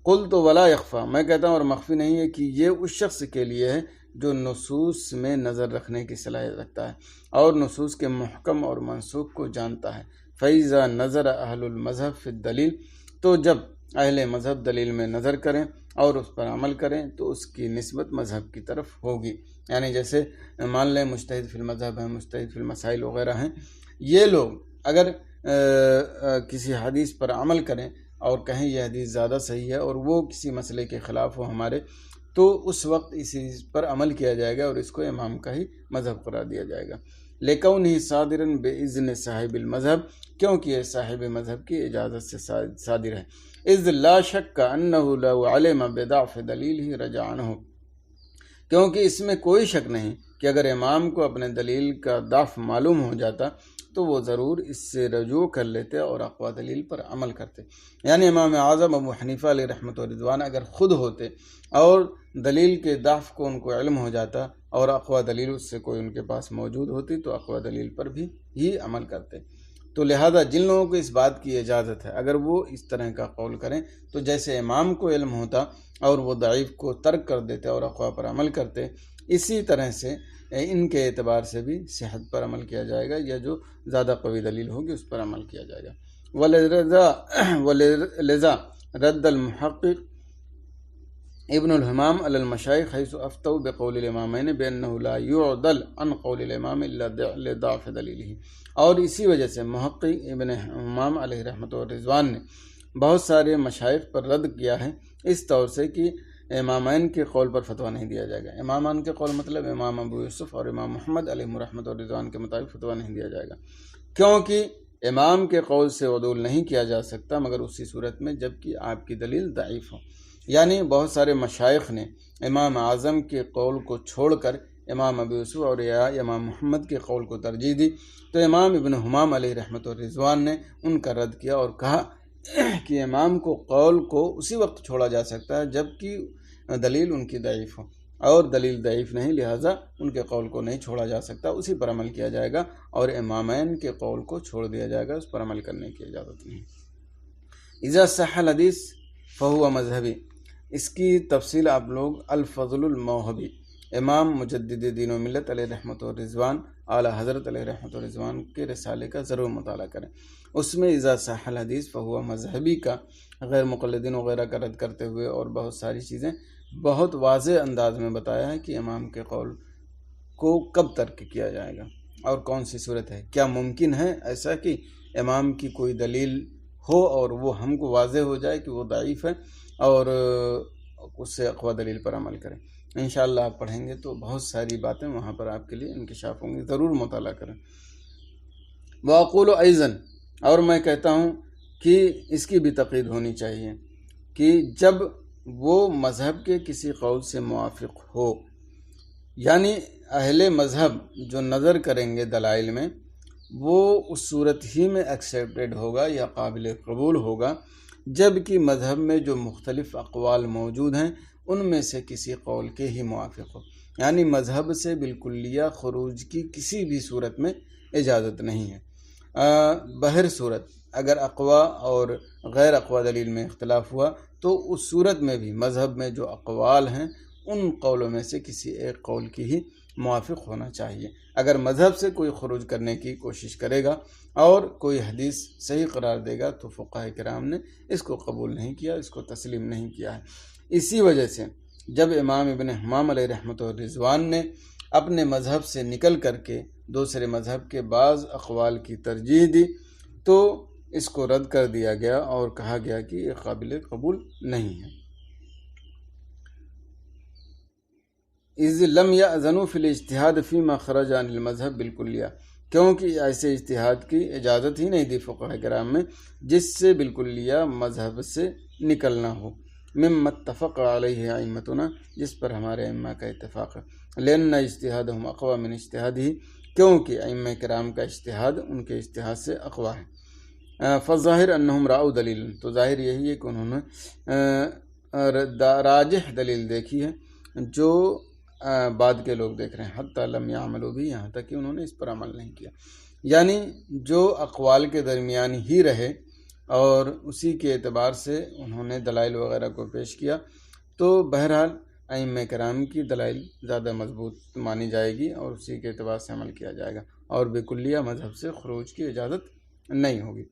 قلت ولا یخفا، میں کہتا ہوں اور مخفی نہیں ہے کہ یہ اس شخص کے لیے ہے جو نصوص میں نظر رکھنے کی صلاحیت رکھتا ہے اور نصوص کے محکم اور منسوخ کو جانتا ہے۔ فَإِذَا نَظَرَ أَهْلُ الْمَذْهَبِ فِي الدَّلِيلِ، تو جب اہل مذہب دلیل میں نظر کریں اور اس پر عمل کریں تو اس کی نسبت مذہب کی طرف ہوگی۔ یعنی جیسے مان لیں مجتہد فی المذہب ہیں، مجتہد فی المسائل وغیرہ ہیں، یہ لوگ اگر کسی حدیث پر عمل کریں اور کہیں یہ حدیث زیادہ صحیح ہے اور وہ کسی مسئلے کے خلاف ہو ہمارے، تو اس وقت اس پر عمل کیا جائے گا اور اس کو امام کا ہی مذہب قرار دیا جائے گا۔ لِكَوْنِهِ صَادِرًا بِإِذْنِ صاحب المذہب، کیونکہ یہ صاحب مذہب کی اجازت سے صادر ہے۔ اذ لا شک انہ لو علم بضعف دلیلہ رجع عنہ، کیونکہ اس میں کوئی شک نہیں کہ اگر امام کو اپنے دلیل کا ضعف معلوم ہو جاتا تو وہ ضرور اس سے رجوع کر لیتے اور اقوی دلیل پر عمل کرتے۔ یعنی امام اعظم ابو حنیفہ علیہ رحمۃ الرضوان اگر خود ہوتے اور دلیل کے ضعف کو ان کو علم ہو جاتا اور اقوی دلیل اس سے کوئی ان کے پاس موجود ہوتی تو اقوی دلیل پر بھی ہی عمل کرتے۔ تو لہذا جن لوگوں کو اس بات کی اجازت ہے اگر وہ اس طرح کا قول کریں تو جیسے امام کو علم ہوتا اور وہ ضعیف کو ترک کر دیتے اور اقوی پر عمل کرتے، اسی طرح سے ان کے اعتبار سے بھی صحت پر عمل کیا جائے گا یا جو زیادہ قوی دلیل ہوگی اس پر عمل کیا جائے گا۔ ولذا رد المحقق ابن الحمام علی المشائخ حیث افتوا بقول الامامین بانہ لا یعدل عن قول الامام الا لضعف دلیلہ، اور اسی وجہ سے محقق ابن حمام علیہ رحمۃ الرضوان نے بہت سارے مشائخ پر رد کیا ہے اس طور سے کہ امامین کے قول پر فتویٰ نہیں دیا جائے گا۔ امامان کے قول مطلب امام ابو یوسف اور امام محمد علیہ رحمۃ الرضوان کے مطابق فتویٰ نہیں دیا جائے گا، کیونکہ امام کے قول سے عدول نہیں کیا جا سکتا مگر اسی صورت میں جب کہ آپ کی دلیل ضعیف ہو۔ یعنی بہت سارے مشائخ نے امام اعظم کے قول کو چھوڑ کر امام ابو یوسف اور یا امام محمد کے قول کو ترجیح دی، تو امام ابن حمام علیہ رحمۃ الرضوان نے ان کا رد کیا اور کہا کہ امام کو قول کو اسی وقت چھوڑا جا سکتا ہے جب کہ دلیل ان کی ضعیف ہو، اور دلیل ضعیف نہیں لہٰذا ان کے قول کو نہیں چھوڑا جا سکتا، اسی پر عمل کیا جائے گا، اور امامین کے قول کو چھوڑ دیا جائے گا، اس پر عمل کرنے کی اجازت نہیں۔ اذا صح الحدیث فہو مذہبی، اس کی تفصیل آپ لوگ الفضل الموہبی امام مجدد دین و ملت علیہ رحمۃ و رضوان اعلیٰ حضرت علیہ رحمۃ و رضوان کے رسالے کا ضرور مطالعہ کریں. اس میں اذا صح الحدیث فہو مذہبی کا غیر مقلدین وغیرہ کا رد کرتے ہوئے اور بہت ساری چیزیں بہت واضح انداز میں بتایا ہے کہ امام کے قول کو کب ترک کیا جائے گا اور کون سی صورت ہے. کیا ممکن ہے ایسا کہ امام کی کوئی دلیل ہو اور وہ ہم کو واضح ہو جائے کہ وہ ضعیف ہے اور اس سے اقوی دلیل پر عمل کریں. انشاءاللہ آپ پڑھیں گے تو بہت ساری باتیں وہاں پر آپ کے لیے انکشاف ہوں گی. ضرور مطالعہ کریں. وَأَقُولُ أَيْضًا اور میں کہتا ہوں کہ اس کی بھی تقید ہونی چاہیے کہ جب وہ مذہب کے کسی قول سے موافق ہو، یعنی اہل مذہب جو نظر کریں گے دلائل میں، وہ اس صورت ہی میں ایکسیپٹڈ ہوگا یا قابل قبول ہوگا جب کہ مذہب میں جو مختلف اقوال موجود ہیں ان میں سے کسی قول کے ہی موافق ہو. یعنی مذہب سے بالکلیہ خروج کی کسی بھی صورت میں اجازت نہیں ہے. بہر صورت اگر اقوا اور غیر اقوا دلیل میں اختلاف ہوا تو اس صورت میں بھی مذہب میں جو اقوال ہیں ان قولوں میں سے کسی ایک قول کی ہی موافق ہونا چاہیے. اگر مذہب سے کوئی خروج کرنے کی کوشش کرے گا اور کوئی حدیث صحیح قرار دے گا تو فقہاء کرام نے اس کو قبول نہیں کیا، اس کو تسلیم نہیں کیا ہے. اسی وجہ سے جب امام ابن حمام علیہ رحمۃ الرضوان نے اپنے مذہب سے نکل کر کے دوسرے مذہب کے بعض اقوال کی ترجیح دی تو اس کو رد کر دیا گیا اور کہا گیا کہ یہ قابل قبول نہیں ہے. اذ لم یأذنوا فی الاجتہاد فیما خرج عن المذہب بالکلیہ، کیونکہ ایسے اجتہاد کی اجازت ہی نہیں دی فقہاء کرام میں جس سے بالکلیہ مذہب سے نکلنا ہو. مما اتفق علیہ ائمتنا، جس پر ہمارے ائمہ کا اتفاق ہے. لأن اجتہادہم اقوی من اجتہادہ، کیونکہ ائمہ کرام کا اجتہاد ان کے اجتہاد سے اقوی ہے. فالظاہر انہم رأوا دلیل، تو ظاہر یہی ہے کہ انہوں نے راجح دلیل دیکھی ہے جو بعد کے لوگ دیکھ رہے ہیں. حتی لم یعملوا بھی، یہاں تک کہ انہوں نے اس پر عمل نہیں کیا. یعنی جو اقوال کے درمیان ہی رہے اور اسی کے اعتبار سے انہوں نے دلائل وغیرہ کو پیش کیا تو بہرحال ائمہ کرام کی دلائل زیادہ مضبوط مانی جائے گی اور اسی کے اعتبار سے عمل کیا جائے گا اور بکلیہ مذہب سے خروج کی اجازت نہیں ہوگی.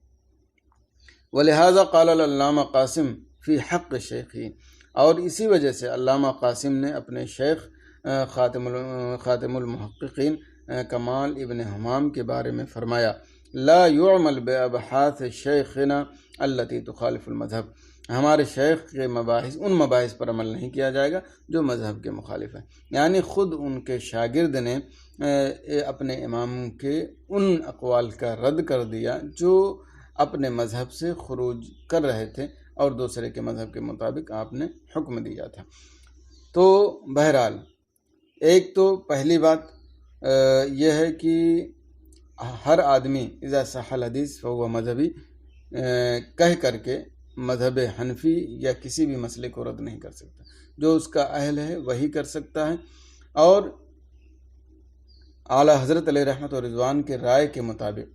ولہذا قال العلامہ قاسم فی حق شیخی، اور اسی وجہ سے علامہ قاسم نے اپنے شیخ خاتم المحققین کمال ابن حمام کے بارے میں فرمایا لا یعمل بابحاث شیخنا التی تخالف المذہب، ہمارے شیخ کے مباحث ان مباحث پر عمل نہیں کیا جائے گا جو مذہب کے مخالف ہیں. یعنی خود ان کے شاگرد نے اپنے امام کے ان اقوال کا رد کر دیا جو اپنے مذہب سے خروج کر رہے تھے اور دوسرے کے مذہب کے مطابق آپ نے حکم دیا تھا. تو بہرحال ایک تو پہلی بات یہ ہے کہ ہر آدمی اذا صح الحدیث فهو مذہبی کہہ کر کے مذہب حنفی یا کسی بھی مسئلے کو رد نہیں کر سکتا. جو اس کا اہل ہے وہی کر سکتا ہے. اور اعلیٰ حضرت علیہ رحمۃ و رضوان کے رائے کے مطابق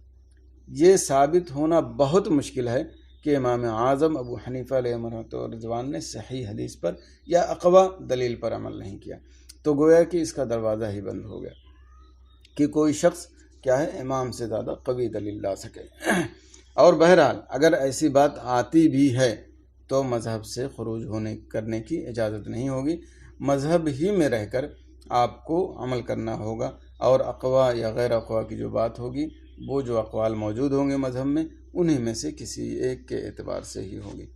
یہ ثابت ہونا بہت مشکل ہے کہ امام اعظم ابو حنیفہ علیہ رحمۃ و رضوان نے صحیح حدیث پر یا اقوی دلیل پر عمل نہیں کیا. تو گویا کہ اس کا دروازہ ہی بند ہو گیا کہ کوئی شخص کیا ہے امام سے زیادہ قوی دلیل لا سکے. اور بہرحال اگر ایسی بات آتی بھی ہے تو مذہب سے خروج کرنے کی اجازت نہیں ہوگی. مذہب ہی میں رہ کر آپ کو عمل کرنا ہوگا اور اقوا یا غیر اقوا کی جو بات ہوگی وہ جو اقوال موجود ہوں گے مذہب میں انہی میں سے کسی ایک کے اعتبار سے ہی ہوگی.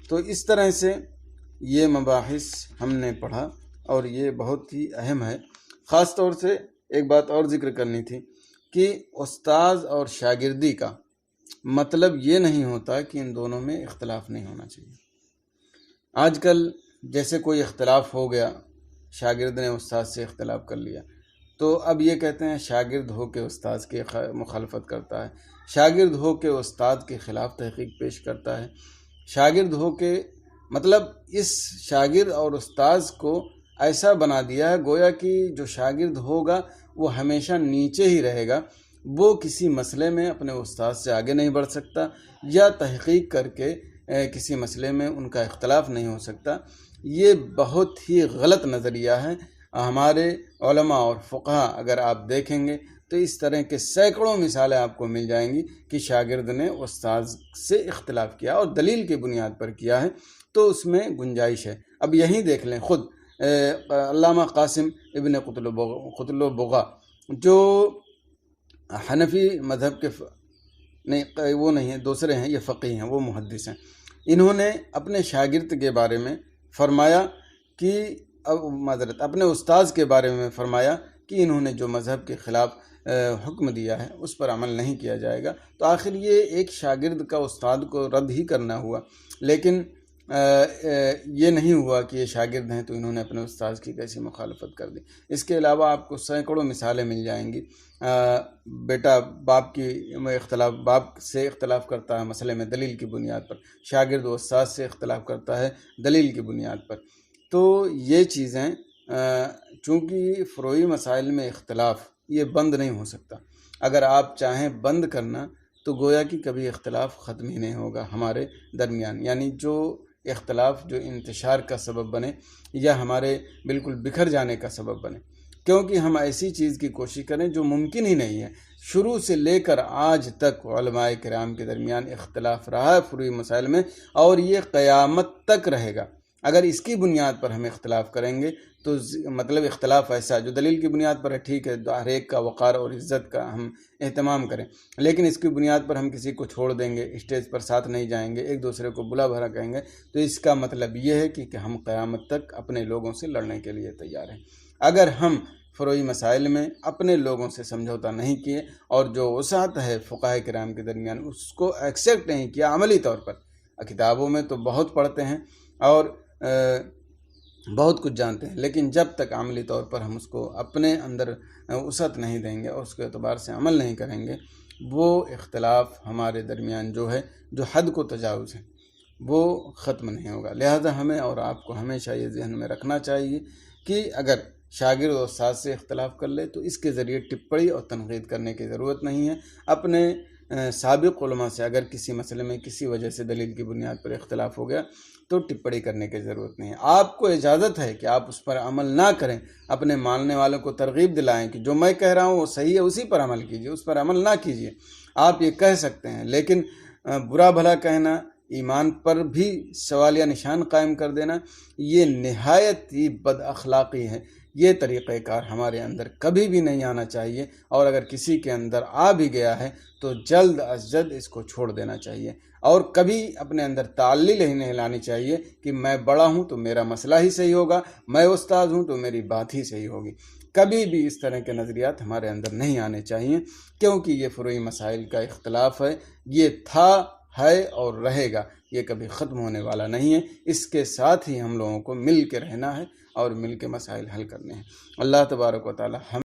تو اس طرح سے یہ مباحث ہم نے پڑھا اور یہ بہت ہی اہم ہے. خاص طور سے ایک بات اور ذکر کرنی تھی کہ استاذ اور شاگردی کا مطلب یہ نہیں ہوتا کہ ان دونوں میں اختلاف نہیں ہونا چاہیے. آج کل جیسے کوئی اختلاف ہو گیا، شاگرد نے استاذ سے اختلاف کر لیا تو اب یہ کہتے ہیں شاگرد ہو کے استاذ کی مخالفت کرتا ہے، شاگرد ہو کے استاد کے خلاف تحقیق پیش کرتا ہے، شاگرد ہو کے مطلب اس شاگرد اور استاذ کو ایسا بنا دیا ہے گویا کہ جو شاگرد ہوگا وہ ہمیشہ نیچے ہی رہے گا، وہ کسی مسئلے میں اپنے استاد سے آگے نہیں بڑھ سکتا یا تحقیق کر کے کسی مسئلے میں ان کا اختلاف نہیں ہو سکتا. یہ بہت ہی غلط نظریہ ہے ہمارے علماء اور فقہا اگر آپ دیکھیں گے تو اس طرح کے سینکڑوں مثالیں آپ کو مل جائیں گی کہ شاگرد نے استاد سے اختلاف کیا اور دلیل کی بنیاد پر کیا ہے، تو اس میں گنجائش ہے۔ اب یہیں دیکھ لیں خود علامہ قاسم ابن قطلبغہ جو حنفی مذہب کے نہیں، وہ نہیں ہیں، دوسرے ہیں، یہ فقیہ ہیں، وہ محدث ہیں۔ انہوں نے اپنے شاگرد کے بارے میں فرمایا کہ اپنے استاذ کے بارے میں فرمایا کہ انہوں نے جو مذہب کے خلاف حکم دیا ہے اس پر عمل نہیں کیا جائے گا۔ تو آخر یہ ایک شاگرد کا استاد کو رد ہی کرنا ہوا، لیکن یہ نہیں ہوا کہ یہ شاگرد ہیں تو انہوں نے اپنے استاذ کی کیسی مخالفت کر دی۔ اس کے علاوہ آپ کو سینکڑوں مثالیں مل جائیں گی۔ بیٹا باپ سے اختلاف کرتا ہے مسئلے میں دلیل کی بنیاد پر، شاگرد و استاد سے اختلاف کرتا ہے دلیل کی بنیاد پر۔ تو یہ چیزیں چونکہ فروعی مسائل میں اختلاف یہ بند نہیں ہو سکتا۔ اگر آپ چاہیں بند کرنا تو گویا کہ کبھی اختلاف ختم ہی نہیں ہوگا ہمارے درمیان، یعنی جو اختلاف جو انتشار کا سبب بنے یا ہمارے بالکل بکھر جانے کا سبب بنے، کیونکہ ہم ایسی چیز کی کوشش کریں جو ممکن ہی نہیں ہے۔ شروع سے لے کر آج تک علماء کرام کے درمیان اختلاف رہا ہے فروعی مسائل میں، اور یہ قیامت تک رہے گا۔ اگر اس کی بنیاد پر ہم اختلاف کریں گے تو مطلب اختلاف ایسا جو دلیل کی بنیاد پر ہے، ٹھیک ہے، ہر ایک کا وقار اور عزت کا ہم اہتمام کریں، لیکن اس کی بنیاد پر ہم کسی کو چھوڑ دیں گے، اسٹیج پر ساتھ نہیں جائیں گے، ایک دوسرے کو بلا بھرا کہیں گے، تو اس کا مطلب یہ ہے کہ ہم قیامت تک اپنے لوگوں سے لڑنے کے لیے تیار ہیں۔ اگر ہم فروعی مسائل میں اپنے لوگوں سے سمجھوتا نہیں کیے اور جو وسعت ہے فقہاء کرام کے درمیان اس کو ایکسیپٹ نہیں کیا عملی طور پر، کتابوں میں تو بہت پڑھتے ہیں اور بہت کچھ جانتے ہیں، لیکن جب تک عملی طور پر ہم اس کو اپنے اندر وسعت نہیں دیں گے اور اس کے اعتبار سے عمل نہیں کریں گے، وہ اختلاف ہمارے درمیان جو ہے، جو حد کو تجاوز ہے، وہ ختم نہیں ہوگا۔ لہذا ہمیں اور آپ کو ہمیشہ یہ ذہن میں رکھنا چاہیے کہ اگر شاگرد اور استاد سے اختلاف کر لے تو اس کے ذریعے ٹپڑی اور تنقید کرنے کی ضرورت نہیں ہے۔ اپنے سابق علماء سے اگر کسی مسئلے میں کسی وجہ سے دلیل کی بنیاد پر اختلاف ہو گیا تو ٹپڑی کرنے کی ضرورت نہیں ہے۔ آپ کو اجازت ہے کہ آپ اس پر عمل نہ کریں، اپنے ماننے والوں کو ترغیب دلائیں کہ جو میں کہہ رہا ہوں وہ صحیح ہے، اسی پر عمل کیجیے، اس پر عمل نہ کیجیے۔ آپ یہ کہہ سکتے ہیں، لیکن برا بھلا کہنا، ایمان پر بھی سوالیہ نشان قائم کر دینا، یہ نہایت ہی بد اخلاقی ہے۔ یہ طریقہ کار ہمارے اندر کبھی بھی نہیں آنا چاہیے، اور اگر کسی کے اندر آ بھی گیا ہے تو جلد از جلد اس کو چھوڑ دینا چاہیے، اور کبھی اپنے اندر تعلیل ہی نہیں لانی چاہیے کہ میں بڑا ہوں تو میرا مسئلہ ہی صحیح ہوگا، میں استاد ہوں تو میری بات ہی صحیح ہوگی۔ کبھی بھی اس طرح کے نظریات ہمارے اندر نہیں آنے چاہیے، کیونکہ یہ فروعی مسائل کا اختلاف ہے، یہ تھا، ہے اور رہے گا، یہ کبھی ختم ہونے والا نہیں ہے۔ اس کے ساتھ ہی ہم لوگوں کو مل کے رہنا ہے اور مل کے مسائل حل کرنے ہیں۔ اللہ تبارک و تعالی ہم